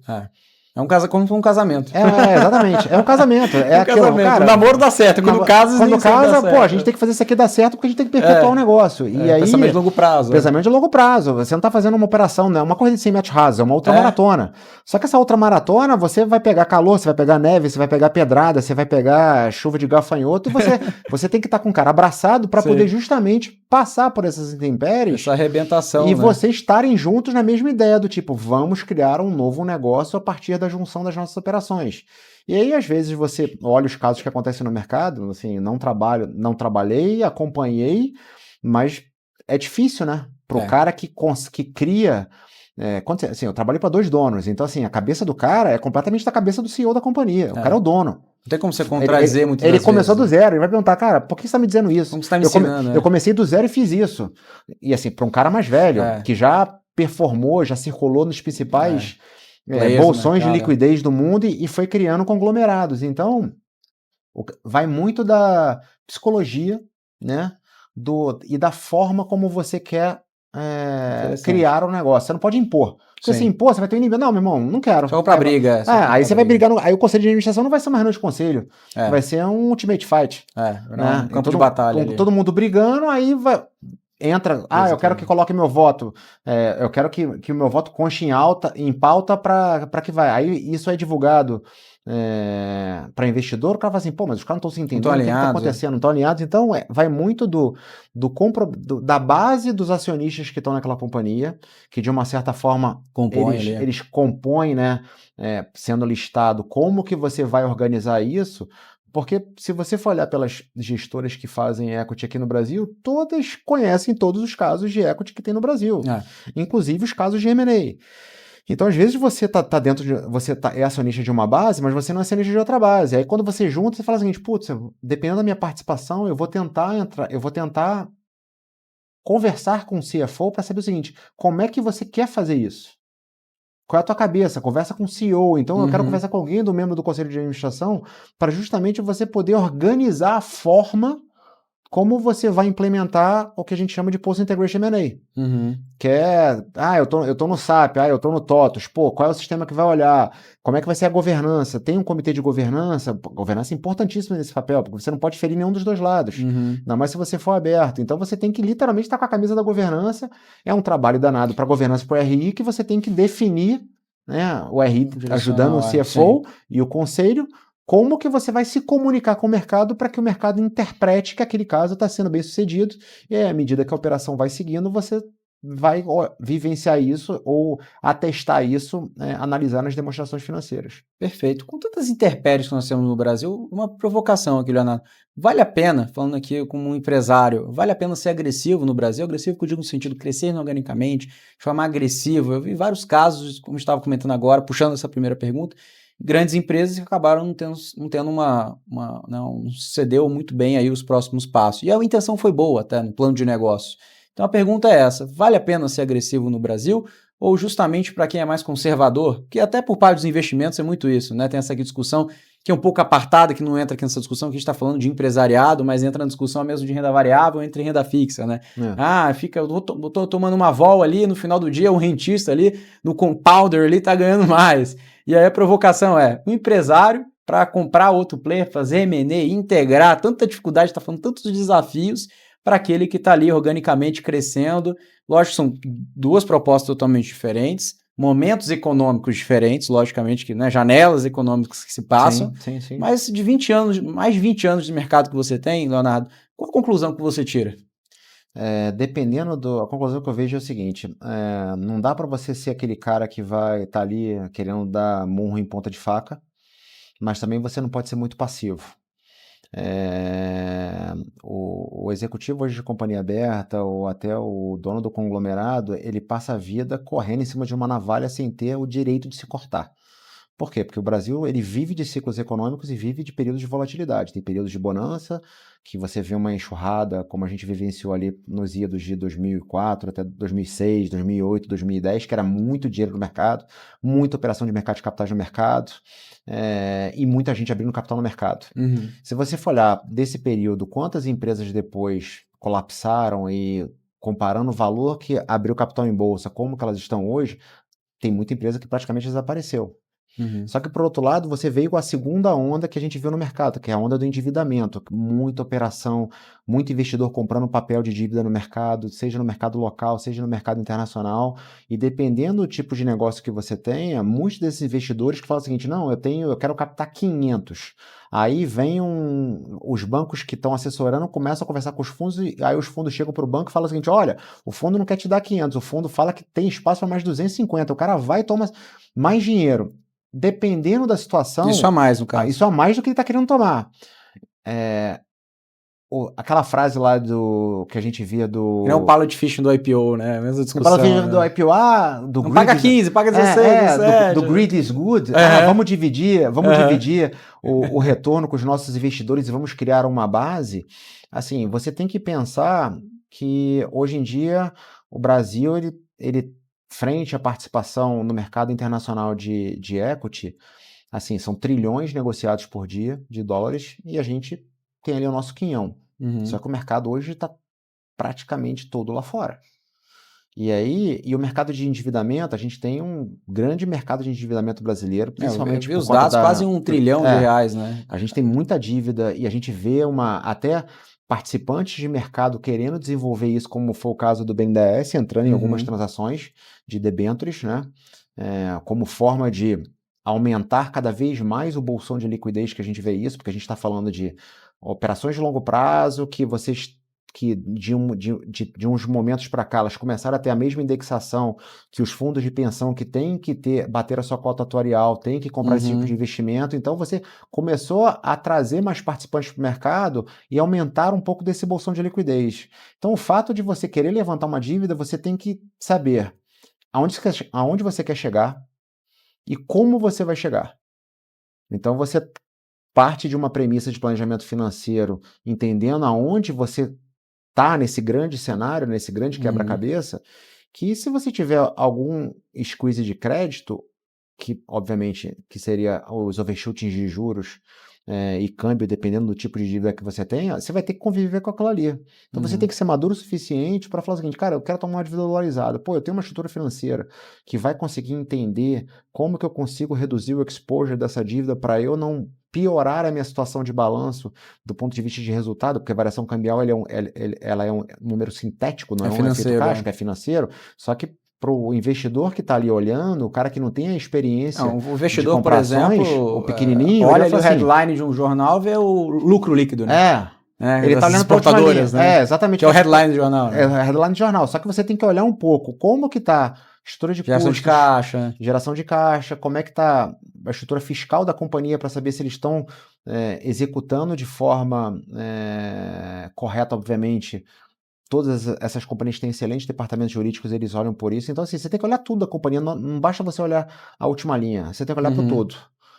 Como um casamento. Exatamente. É um casamento. Cara, o namoro dá certo. Quando casa, a gente tem que fazer isso aqui dar certo porque a gente tem que perpetuar o negócio. E aí, pensamento de longo prazo. Pensamento de longo prazo. Você não está fazendo uma operação, né? Uma corrida de 100 metros rasos, é uma outra maratona. Só que essa outra maratona, você vai pegar calor, você vai pegar neve, você vai pegar pedrada, você vai pegar chuva de gafanhoto, e você tem que estar com o cara abraçado para poder justamente passar por essas intempéries. Essa arrebentação. E vocês estarem juntos na mesma ideia do tipo, vamos criar um novo negócio a partir da junção das nossas operações. E aí, às vezes, você olha os casos que acontecem no mercado, assim, não trabalhei, acompanhei, mas é difícil, né? Para o cara que cria... assim, eu trabalhei para 2 donos, então assim, a cabeça do cara é completamente da cabeça do CEO da companhia. O cara é o dono. Não tem como você contradizer muitas vezes. Ele começou do zero, ele vai perguntar, cara, por que você está me dizendo isso? Como você está me ensinando? Eu comecei do zero e fiz isso. E assim, para um cara mais velho, que já performou, já circulou nos principais bolsões de liquidez do mundo e foi criando conglomerados. Então, vai muito da psicologia, né? E da forma como você quer criaram um negócio. Você não pode impor. Porque se impor, você vai ter um inimigo. Não, meu irmão, não quero. Só pra briga. Aí você vai brigar. Aí o conselho de administração não vai ser uma reunião de conselho. Vai ser um ultimate fight. Né? Um campo de batalha. Todo mundo brigando, aí vai... Entra, eu quero que coloque meu voto, eu quero que o meu voto conste em pauta para que vai. Aí isso é divulgado para investidor, o cara fala assim, pô, mas os caras não estão se entendendo, o que está acontecendo, não estão alinhados. Então, vai muito da base dos acionistas que estão naquela companhia, que de uma certa forma eles compõem, né, sendo listado, como que você vai organizar isso. Porque se você for olhar pelas gestoras que fazem equity aqui no Brasil, todas conhecem todos os casos de equity que tem no Brasil, inclusive os casos de M&A. Então, às vezes, você tá dentro é acionista de uma base, mas você não é acionista de outra base. Aí, quando você junta, você fala o seguinte, putz, dependendo da minha participação, eu vou tentar conversar com o CFO para saber o seguinte, como é que você quer fazer isso? Qual é a tua cabeça? Conversa com o CEO. Então, eu quero conversar com alguém do membro do conselho de administração para justamente você poder organizar a forma como você vai implementar o que a gente chama de Post-Integration M&A. Que é, eu tô no SAP, eu tô no TOTOS. Pô, qual é o sistema que vai olhar? Como é que vai ser a governança? Tem um comitê de governança. Governança é importantíssima nesse papel, porque você não pode ferir nenhum dos dois lados. Ainda mais se você for aberto. Então, você tem que literalmente estar com a camisa da governança. É um trabalho danado para a governança e para o RI que você tem que definir, né, o RI ajudando o CFO e o conselho, como que você vai se comunicar com o mercado para que o mercado interprete que aquele caso está sendo bem sucedido e à medida que a operação vai seguindo, você vai vivenciar isso ou atestar isso, analisar nas demonstrações financeiras. Perfeito. Com tantas intempéries que nós temos no Brasil, uma provocação aqui, Leonardo. Vale a pena, falando aqui como um empresário, vale a pena ser agressivo no Brasil? Agressivo que eu digo no sentido de crescer inorganicamente, de forma agressiva. Eu vi vários casos, como estava comentando agora, puxando essa primeira pergunta, grandes empresas que acabaram não tendo não sucedeu muito bem aí os próximos passos. E a intenção foi boa até no plano de negócio. Então a pergunta é essa, vale a pena ser agressivo no Brasil ou justamente para quem é mais conservador? Que até por parte dos investimentos é muito isso, né? Tem essa aqui discussão que é um pouco apartada, que não entra aqui nessa discussão, que a gente está falando de empresariado, mas entra na discussão mesmo de renda variável entre renda fixa, né? Eu tô tomando uma vol ali, no final do dia o rentista ali, no compounder ali tá ganhando mais. E aí a provocação é, o empresário para comprar outro player, fazer M&A, integrar, tanta dificuldade, está falando tantos desafios para aquele que está ali organicamente crescendo. Lógico, são duas propostas totalmente diferentes, momentos econômicos diferentes, logicamente, que, né, janelas econômicas que se passam, sim. Mas de 20 anos, mais de 20 anos de mercado que você tem, Leonardo, qual a conclusão que você tira? A conclusão que eu vejo é o seguinte, não dá para você ser aquele cara que vai estar ali querendo dar murro em ponta de faca, mas também você não pode ser muito passivo. O executivo hoje de companhia aberta ou até o dono do conglomerado, ele passa a vida correndo em cima de uma navalha sem ter o direito de se cortar. Por quê? Porque o Brasil ele vive de ciclos econômicos e vive de períodos de volatilidade. Tem períodos de bonança, que você vê uma enxurrada, como a gente vivenciou ali nos idos de 2004 até 2006, 2008, 2010, que era muito dinheiro no mercado, muita operação de mercado de capitais no mercado, e muita gente abrindo capital no mercado. Se você for olhar desse período, quantas empresas depois colapsaram e comparando o valor que abriu capital em bolsa, como que elas estão hoje, tem muita empresa que praticamente desapareceu. Só que, por outro lado, você veio com a segunda onda que a gente viu no mercado, que é a onda do endividamento. Muita operação, muito investidor comprando papel de dívida no mercado, seja no mercado local, seja no mercado internacional. E dependendo do tipo de negócio que você tenha, muitos desses investidores que falam o seguinte, não, eu quero captar 500. Aí vem os bancos que estão assessorando, começam a conversar com os fundos, e aí os fundos chegam para o banco e falam o seguinte, olha, o fundo não quer te dar 500, o fundo fala que tem espaço para mais 250, o cara vai e toma mais dinheiro. Dependendo da situação... Isso a mais, no caso. Isso a mais do que ele está querendo tomar. Aquela frase lá que a gente via do... É o pallet fishing do IPO, né? A mesma discussão. O pallet fishing do IPO, do não paga 15, paga 16, do greed is good. Vamos dividir o retorno com os nossos investidores e vamos criar uma base. Assim, você tem que pensar que hoje em dia o Brasil, ele frente à participação no mercado internacional de equity, assim, são trilhões negociados por dia de dólares e a gente tem ali o nosso quinhão. Só que o mercado hoje está praticamente todo lá fora. E o mercado de endividamento, a gente tem um grande mercado de endividamento brasileiro, principalmente eu vi os dados, quase R$1 trilhão, né? A gente tem muita dívida e a gente vê até participantes de mercado querendo desenvolver isso, como foi o caso do BNDES, entrando em algumas transações de debêntures, né? Como forma de aumentar cada vez mais o bolsão de liquidez, que a gente vê isso, porque a gente está falando de operações de longo prazo que de uns momentos para cá elas começaram a ter a mesma indexação que os fundos de pensão, que tem que bater a sua cota atuarial, tem que comprar esse tipo de investimento. Então você começou a trazer mais participantes para o mercado e aumentar um pouco desse bolsão de liquidez. Então o fato de você querer levantar uma dívida, você tem que saber aonde você quer chegar e como você vai chegar. Então você parte de uma premissa de planejamento financeiro, entendendo aonde você está nesse grande cenário, nesse grande quebra-cabeça, que se você tiver algum squeeze de crédito, que obviamente que seria os overshootings de juros e câmbio, dependendo do tipo de dívida que você tenha, você vai ter que conviver com aquilo ali. Então você tem que ser maduro o suficiente para falar o seguinte, cara, eu quero tomar uma dívida dolarizada. Pô, eu tenho uma estrutura financeira que vai conseguir entender como que eu consigo reduzir o exposure dessa dívida para eu não piorar a minha situação de balanço do ponto de vista de resultado, porque a variação cambial ela é um número sintético, não é um efeito caixa, que é financeiro, só que para o investidor que está ali olhando, o cara que não tem a experiência o investidor, de por exemplo, o pequenininho, olha ali o headline de um jornal, vê o lucro líquido, né? Ele está olhando para exportadoras, né? Exatamente. Que é o headline do jornal. É o headline do jornal. Só que você tem que olhar um pouco como que está a estrutura de geração custos, de caixa. Geração de caixa, como é que está a estrutura fiscal da companhia para saber se eles estão executando de forma correta, obviamente. Todas essas companhias têm excelentes departamentos jurídicos, eles olham por isso. Então, assim, você tem que olhar tudo da companhia, não basta você olhar a última linha, você tem que olhar para o todo.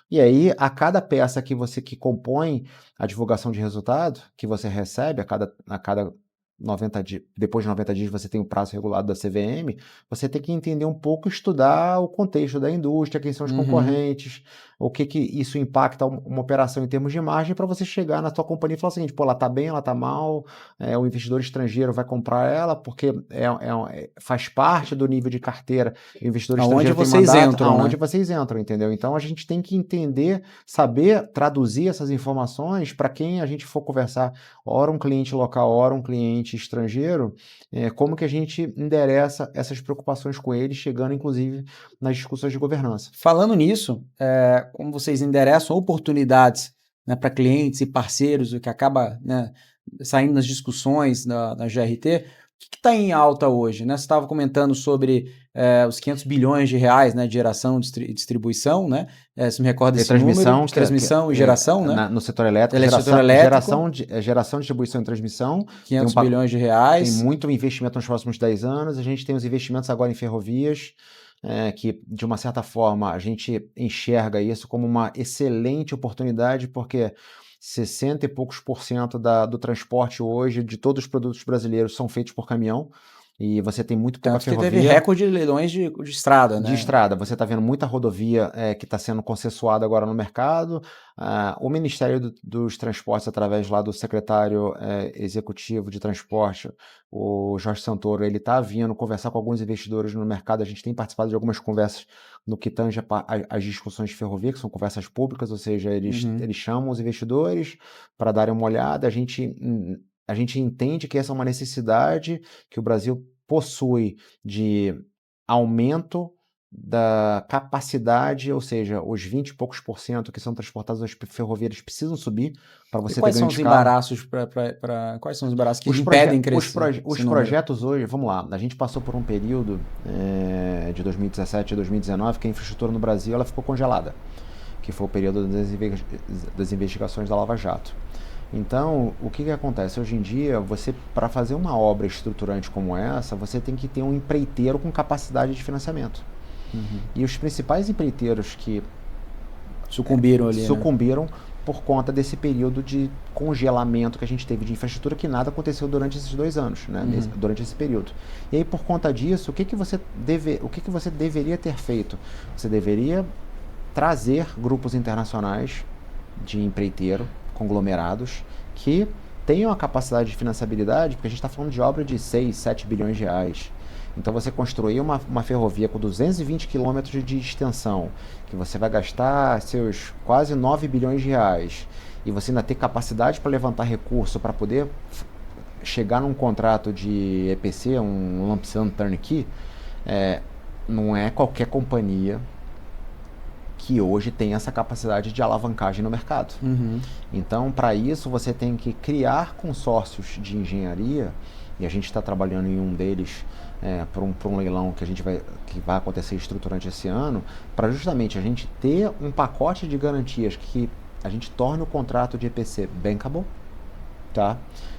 E aí, a cada peça que compõe a divulgação de resultado, que você recebe a cada 90 dias, depois de 90 dias você tem o prazo regulado da CVM, você tem que entender um pouco, estudar o contexto da indústria, quem são os concorrentes, o que isso impacta uma operação em termos de margem, para você chegar na sua companhia e falar o seguinte, pô, ela está bem, ela está mal, o investidor estrangeiro vai comprar ela porque faz parte do nível de carteira, o investidor estrangeiro tem mandato, aonde vocês entram, entendeu? Então a gente tem que entender, saber traduzir essas informações para quem a gente for conversar, ora um cliente local, ora um cliente estrangeiro, como que a gente endereça essas preocupações com eles, chegando inclusive nas discussões de governança. Falando nisso, como vocês endereçam oportunidades, né, para clientes e parceiros, o que acaba, né, saindo nas discussões na GRT, o que está em alta hoje? Né? Você estava comentando sobre os 500 bilhões de reais, né, de geração e distribuição, né? Se me recorda esse número, de transmissão e geração, né? No setor elétrico, geração, distribuição e transmissão. 500 bilhões de reais. Tem muito investimento nos próximos 10 anos, a gente tem os investimentos agora em ferrovias, que de uma certa forma a gente enxerga isso como uma excelente oportunidade, porque 60 e poucos % do transporte hoje, de todos os produtos brasileiros, são feitos por caminhão. E você tem muito pouca ferrovia. Teve recorde de leilões de estrada, né? De estrada. Você está vendo muita rodovia que está sendo concessuada agora no mercado. O Ministério dos Transportes, através lá do secretário executivo de transporte, o Jorge Santoro, ele está vindo conversar com alguns investidores no mercado. A gente tem participado de algumas conversas no que tange as discussões de ferrovia, que são conversas públicas, ou seja, eles chamam os investidores para darem uma olhada. A gente entende que essa é uma necessidade que o Brasil possui de aumento da capacidade, ou seja, os 20 e poucos % que são transportados nas ferrovias precisam subir para você ter ganho de escala. Quais são os embaraços que impedem crescer? Os projetos hoje, vamos lá, a gente passou por um período de 2017 a 2019 que a infraestrutura no Brasil ela ficou congelada, que foi o período das investigações da Lava Jato. Então, o que acontece? Hoje em dia, para fazer uma obra estruturante como essa, você tem que ter um empreiteiro com capacidade de financiamento. E os principais empreiteiros que sucumbiram por conta desse período de congelamento que a gente teve de infraestrutura, que nada aconteceu durante esses 2 anos, né? Durante esse período. E aí, por conta disso, o que você deveria ter feito? Você deveria trazer grupos internacionais de empreiteiro, conglomerados, que tenham a capacidade de financiabilidade, porque a gente está falando de obra de 6, 7 bilhões de reais. Então você construir uma ferrovia com 220 quilômetros de extensão, que você vai gastar seus quase 9 bilhões de reais, e você ainda ter capacidade para levantar recurso para poder chegar num contrato de EPC, um lump sum turnkey, não é qualquer companhia que hoje tem essa capacidade de alavancagem no mercado. Então, para isso, você tem que criar consórcios de engenharia, e a gente está trabalhando em um deles para um leilão que vai acontecer estruturante esse ano, para justamente a gente ter um pacote de garantias que a gente torne o contrato de EPC bankable, tá?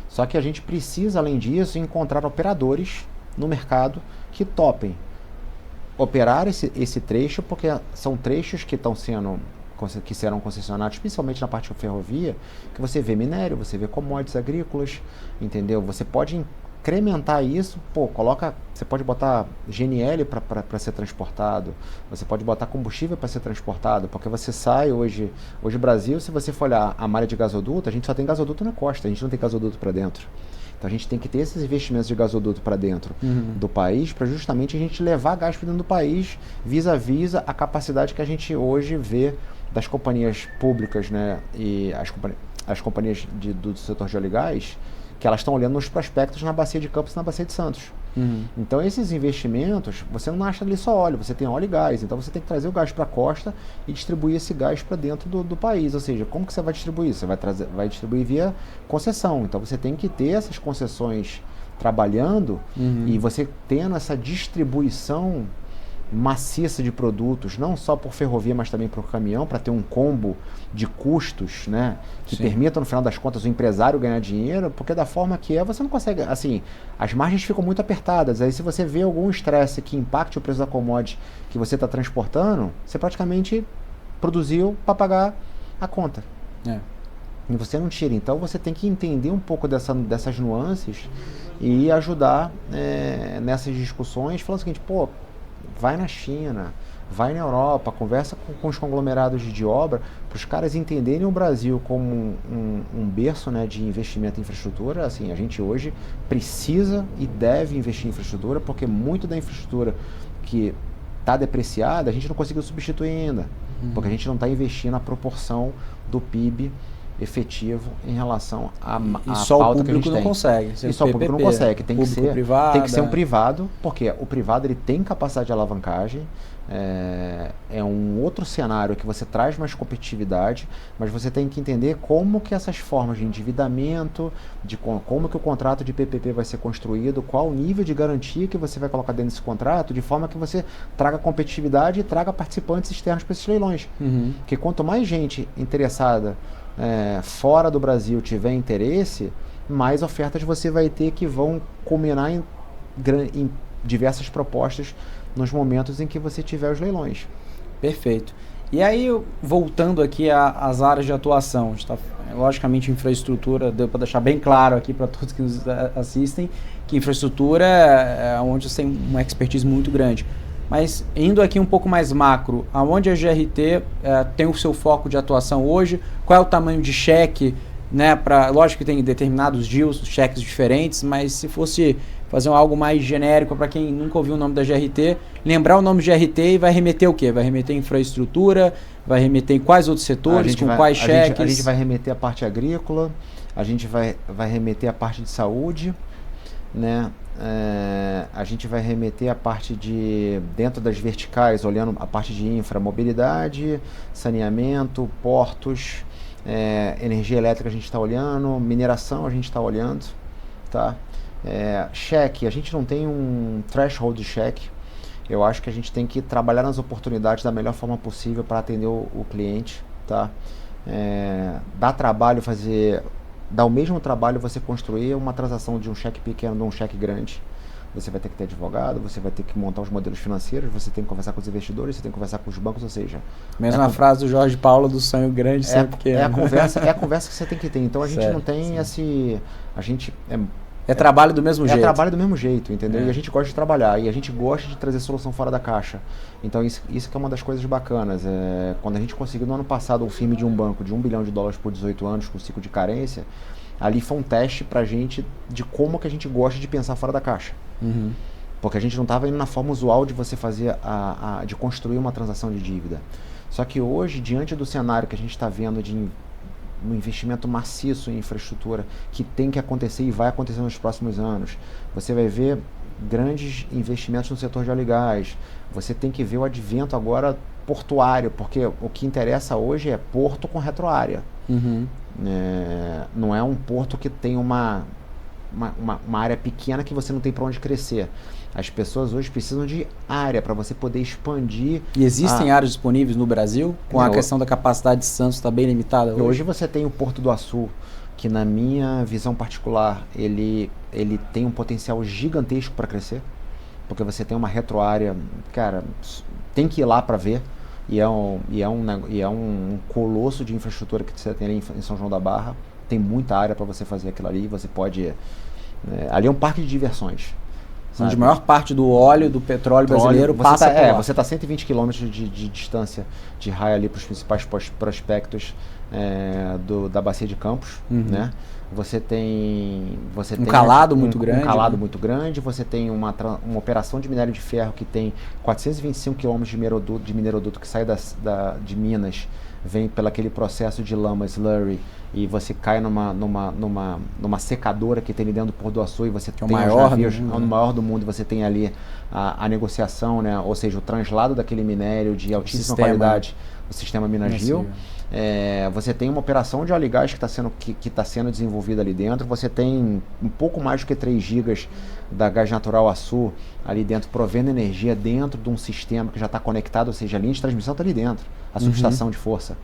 Só que a gente precisa, além disso, encontrar operadores no mercado que topem operar esse trecho, porque são trechos que serão concessionados, principalmente na parte da ferrovia, que você vê minério, você vê commodities agrícolas, entendeu? Você pode incrementar isso, você pode botar GNL para ser transportado, você pode botar combustível para ser transportado, porque você sai hoje o Brasil, se você for olhar a malha de gasoduto, a gente só tem gasoduto na costa, a gente não tem gasoduto para dentro. Então a gente tem que ter esses investimentos de gasoduto para dentro do país, para justamente a gente levar gás para dentro do país, vis-a-vis a capacidade que a gente hoje vê das companhias públicas, né, e as companhias do setor de óleo e gás, que elas estão olhando nos prospectos na Bacia de Campos e na Bacia de Santos. Então esses investimentos, você não acha ali só óleo, você tem óleo e gás, então você tem que trazer o gás para a costa e distribuir esse gás para dentro do país. Ou seja, como que você vai distribuir? Você vai distribuir via concessão, então você tem que ter essas concessões trabalhando, e você tendo essa distribuição maciça de produtos, não só por ferrovia, mas também por caminhão, para ter um combo de custos, né, que permita, no final das contas, o empresário ganhar dinheiro, porque da forma que você não consegue, assim, as margens ficam muito apertadas, aí se você vê algum estresse que impacte o preço da commodity que você está transportando, você praticamente produziu para pagar a conta. E você não tira, então você tem que entender um pouco dessas nuances e ajudar nessas discussões, falando o seguinte, vai na China, vai na Europa, conversa com os conglomerados de obra, para os caras entenderem o Brasil como um berço, né, de investimento em infraestrutura. Assim, a gente hoje precisa e deve investir em infraestrutura, porque muito da infraestrutura que está depreciada, a gente não conseguiu substituir ainda, porque a gente não está investindo a proporção do PIB efetivo em relação à pauta que a gente tem. E só o público não consegue. Tem que ser um privado, porque o privado ele tem capacidade de alavancagem, é um outro cenário que você traz mais competitividade, mas você tem que entender como que essas formas de endividamento, como que o contrato de PPP vai ser construído, qual o nível de garantia que você vai colocar dentro desse contrato, de forma que você traga competitividade e traga participantes externos para esses leilões. Porque quanto mais gente interessada fora do Brasil tiver interesse, mais ofertas você vai ter que vão culminar em diversas propostas nos momentos em que você tiver os leilões. Perfeito. E aí, voltando aqui às áreas de atuação, logicamente infraestrutura, deu para deixar bem claro aqui para todos que nos assistem, que infraestrutura é onde você tem uma expertise muito grande. Mas indo aqui um pouco mais macro, aonde a GRT tem o seu foco de atuação hoje, qual é o tamanho de cheque, né? Lógico que tem determinados deals, cheques diferentes, mas se fosse fazer algo mais genérico para quem nunca ouviu o nome da GRT, lembrar o nome de GRT e vai remeter o quê? Vai remeter em infraestrutura, vai remeter em quais outros setores, quais cheques? A gente vai remeter a parte agrícola, a gente vai remeter a parte de saúde, né? A gente vai remeter a parte dentro das verticais, olhando a parte de infra, mobilidade, saneamento, portos, energia elétrica a gente está olhando, mineração a gente está olhando, tá? Cheque, a gente não tem um threshold de cheque. Eu acho que a gente tem que trabalhar nas oportunidades da melhor forma possível para atender o cliente, tá? Dá o mesmo trabalho você construir uma transação de um cheque pequeno de um cheque grande. Você vai ter que ter advogado, você vai ter que montar os modelos financeiros, você tem que conversar com os investidores, você tem que conversar com os bancos, ou seja... Mesma frase do Jorge Paulo do sonho grande ser pequeno. É a conversa que você tem que ter. Então a gente não tem esse... É trabalho do mesmo jeito. É trabalho do mesmo jeito, entendeu? E a gente gosta de trabalhar, e a gente gosta de trazer solução fora da caixa. Então isso que é uma das coisas bacanas. Quando a gente conseguiu no ano passado um FIM de um banco de $1 bilhão por 18 anos com ciclo de carência, ali foi um teste pra gente de como que a gente gosta de pensar fora da caixa. Porque a gente não estava indo na forma usual de você fazer de construir uma transação de dívida. Só que hoje, diante do cenário que a gente está vendo de um investimento maciço em infraestrutura que tem que acontecer e vai acontecer nos próximos anos, você vai ver grandes investimentos no setor de óleo e gás. Você tem que ver o advento agora portuário, porque o que interessa hoje é porto com retroárea. Não é um porto que tem uma área pequena que você não tem para onde crescer. As pessoas hoje precisam de área para você poder expandir. E existem áreas disponíveis no Brasil? Com a questão da capacidade de Santos está bem limitada hoje? Hoje você tem o Porto do Açu, que na minha visão particular, ele tem um potencial gigantesco para crescer, porque você tem uma retroárea, cara, tem que ir lá para ver, e é um colosso de infraestrutura que você tem ali em São João da Barra, tem muita área para você fazer aquilo ali, você pode... ali é um parque de diversões. Onde a maior parte do óleo, do petróleo brasileiro passa por lá. Você está a 120 km de distância de raio ali para os principais prospectos da Bacia de Campos, né? Você tem calado muito grande. Um calado muito grande. Você tem uma operação de minério de ferro que tem 425 km de mineroduto que sai de Minas, vem pelo aquele processo de lama, slurry, e você cai numa secadora que tem ali dentro do Porto do Açu, e você tem os navios, é o maior do mundo, você tem ali a negociação, né? Ou seja, o translado daquele minério de altíssima qualidade, o sistema Minas-Rio. Você tem uma operação de óleo e gás que está sendo desenvolvida ali dentro. Você tem um pouco mais do que 3 gigas da Gás Natural Açu ali dentro, provendo energia dentro de um sistema que já está conectado, ou seja, a linha de transmissão está ali dentro, a subestação de força.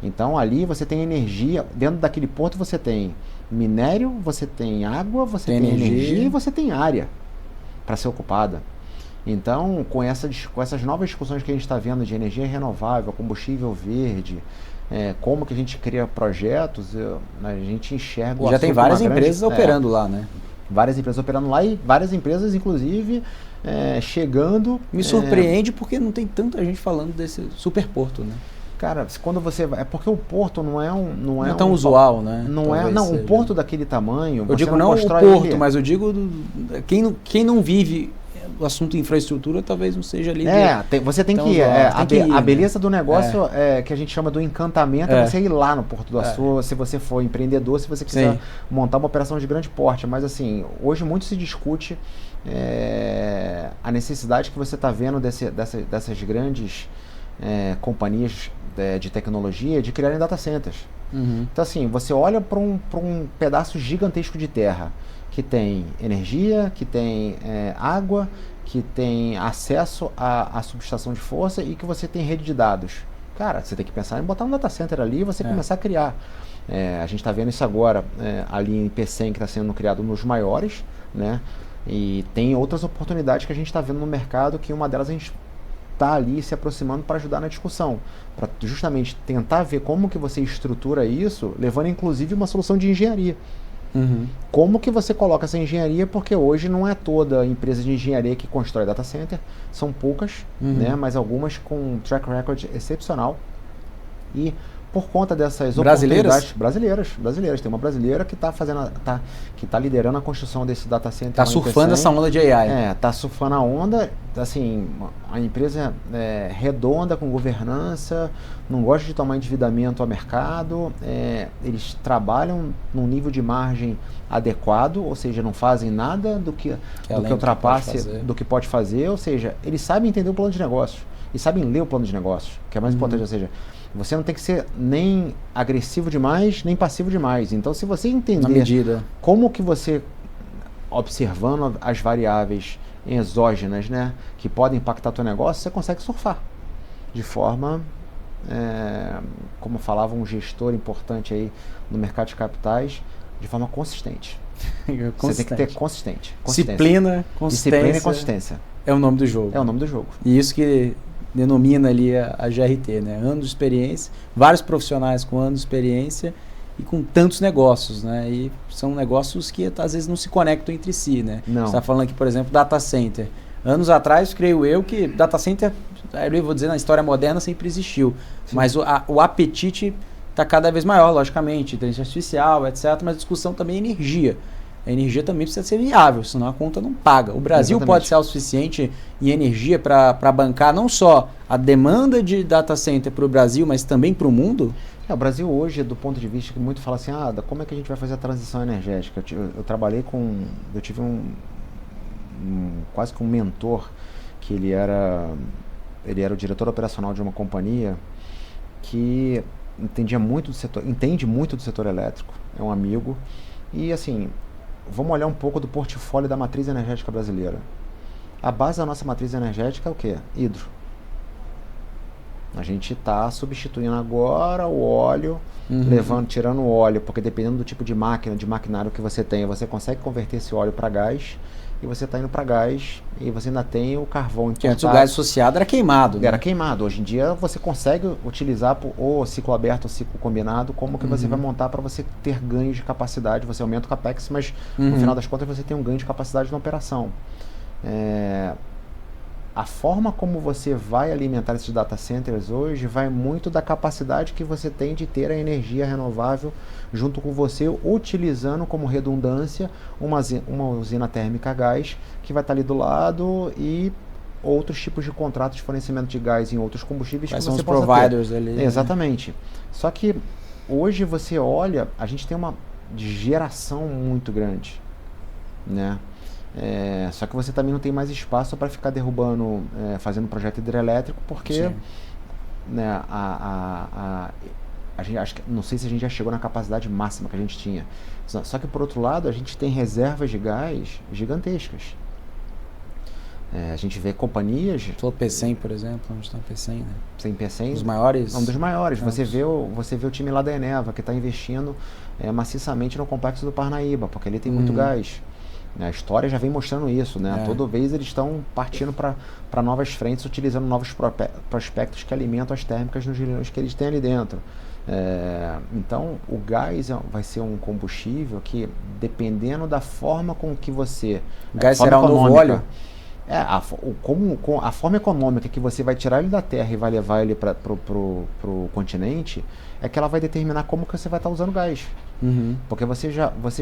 Então ali você tem energia, dentro daquele porto você tem minério, você tem água, você tem energia e você tem área para ser ocupada. Então, com essas novas discussões que a gente está vendo de energia renovável, combustível verde, como que a gente cria projetos, a gente enxerga... Já tem várias empresas operando lá, né? Várias empresas operando lá e várias empresas, inclusive, chegando... Me surpreende porque não tem tanta gente falando desse superporto, né? Cara, quando você vai... É porque o porto não é tão usual, né? Um porto daquele tamanho... Eu digo não o porto, mas eu digo quem não vive o assunto infraestrutura talvez não seja ali... Você tem que ir. A beleza do negócio que a gente chama do encantamento é você ir lá no Porto do Açu, se você for empreendedor, se você quiser montar uma operação de grande porte. Mas assim, hoje muito se discute a necessidade que você está vendo dessas grandes companhias de tecnologia de criarem data centers. Então assim, você olha para um pedaço gigantesco de terra que tem energia, que tem água, que tem acesso à subestação de força e que você tem rede de dados. Cara, você tem que pensar em botar um data center ali e você começar a criar. A gente está vendo isso agora ali em Pecém, que está sendo criado nos maiores, né? E tem outras oportunidades que a gente está vendo no mercado, que uma delas a gente está ali se aproximando para ajudar na discussão, para justamente tentar ver como que você estrutura isso, levando inclusive uma solução de engenharia. Como que você coloca essa engenharia, porque hoje não é toda empresa de engenharia que constrói data center, são poucas, né, mas algumas com um track record excepcional, e por conta dessas oportunidades brasileiras, tem uma brasileira que está liderando a construção desse data center. Está surfando essa onda de AI. Está surfando a onda, assim, a empresa redonda, com governança, não gosta de tomar endividamento ao mercado, eles trabalham num nível de margem adequado, ou seja, não fazem nada do que ultrapasse do que pode fazer, ou seja, eles sabem entender o plano de negócio e sabem ler o plano de negócio, que é mais importante, ou seja, você não tem que ser nem agressivo demais, nem passivo demais. Então, se você entender como que você, observando as variáveis exógenas, né, que podem impactar o teu negócio, você consegue surfar de forma, como falava um gestor importante aí no mercado de capitais, de forma consistente. Você tem que ter consistência. Disciplina e consistência. É o nome do jogo. É o nome do jogo. E isso que denomina ali a GRT, né? Anos de experiência, vários profissionais com anos de experiência e com tantos negócios, né? E são negócios que às vezes não se conectam entre si, né? Você está falando aqui, por exemplo, data center. Anos atrás, creio eu, que data center, eu vou dizer, na história moderna sempre existiu. Sim. Mas o apetite está cada vez maior, logicamente, inteligência artificial, etc. Mas a discussão também é energia. a energia também precisa ser viável, senão a conta não paga. O Brasil pode ser autossuficiente em energia para bancar não só a demanda de data center para o Brasil, mas também para o mundo? O Brasil hoje, do ponto de vista que muito fala assim, como é que a gente vai fazer a transição energética? Eu tive quase que um mentor, que ele era o diretor operacional de uma companhia que entende muito do setor elétrico, é um amigo, e assim, vamos olhar um pouco do portfólio da matriz energética brasileira. A base da nossa matriz energética é o quê? Hidro. A gente está substituindo agora o óleo, tirando o óleo, porque dependendo do tipo de máquina, de maquinário que você tem, você consegue converter esse óleo para gás, e você está indo para gás, e você ainda tem o carvão importado. Antes o gás associado era queimado. Né? Era queimado. Hoje em dia você consegue utilizar ou ciclo aberto ou ciclo combinado, como que você vai montar para você ter ganhos de capacidade. Você aumenta o capex, mas no final das contas você tem um ganho de capacidade na operação. A forma como você vai alimentar esses data centers hoje vai muito da capacidade que você tem de ter a energia renovável junto com você, utilizando como redundância uma usina térmica a gás que vai estar ali do lado e outros tipos de contratos de fornecimento de gás em outros combustíveis que você possa providers ter. Ali. Exatamente. Só que hoje você olha, a gente tem uma geração muito grande, né? Só que você também não tem mais espaço para ficar derrubando, fazendo projeto hidrelétrico, porque né, a gente, acho que, não sei se a gente já chegou na capacidade máxima que a gente tinha. Só que por outro lado, a gente tem reservas de gás gigantescas. A gente vê companhias... O P100, por exemplo, onde está o P100, né? Sem P100. Os maiores? Um dos maiores. Você vê o time lá da Eneva, que está investindo maciçamente no Complexo do Parnaíba, porque ali tem muito gás. A história já vem mostrando isso, né? Toda vez eles estão partindo para novas frentes, utilizando novos prospectos que alimentam as térmicas nos girilhões que eles têm ali dentro. Então, o gás vai ser um combustível que, dependendo da forma com que você... O gás será um novo óleo? A forma econômica que você vai tirar ele da terra e vai levar ele para o continente é que ela vai determinar como que você vai estar usando gás. Porque você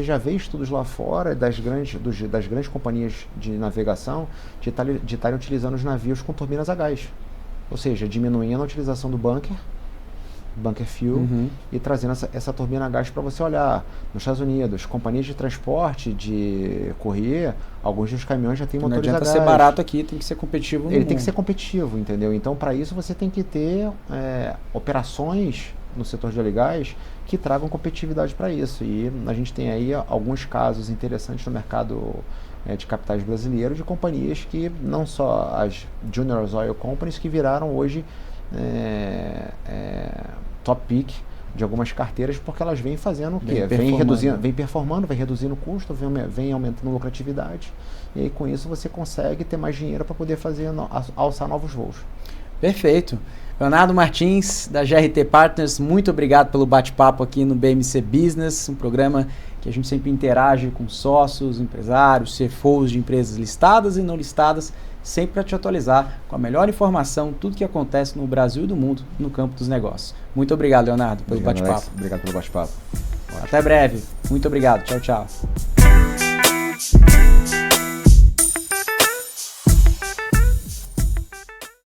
já vê estudos lá fora das grandes companhias de navegação de estarem utilizando os navios com turbinas a gás. Ou seja, diminuindo a utilização do bunker fuel, e trazendo essa turbina a gás para você olhar. Nos Estados Unidos, companhias de transporte, de courier, alguns dos caminhões já têm motores a gás. Não adianta ser barato aqui, tem que ser competitivo no mundo. Tem que ser competitivo, entendeu? Então, para isso, você tem que ter operações no setor de óleo e gás que tragam competitividade para isso. E a gente tem aí alguns casos interessantes no mercado de capitais brasileiros, de companhias que, não só as Junior Oil Companies, que viraram hoje top pick de algumas carteiras, porque elas vêm fazendo o quê? Vem performando, vem reduzindo o custo, vem aumentando a lucratividade, e aí com isso você consegue ter mais dinheiro para poder alçar novos voos. Perfeito. Leonardo Martins, da GRT Partners, muito obrigado pelo bate-papo aqui no BMC Business, um programa que a gente sempre interage com sócios, empresários, CFOs de empresas listadas e não listadas, sempre para te atualizar com a melhor informação, tudo que acontece no Brasil e do mundo no campo dos negócios. Muito obrigado, Leonardo, pelo bate-papo. Obrigado pelo bate-papo. Até breve. Muito obrigado. Tchau, tchau.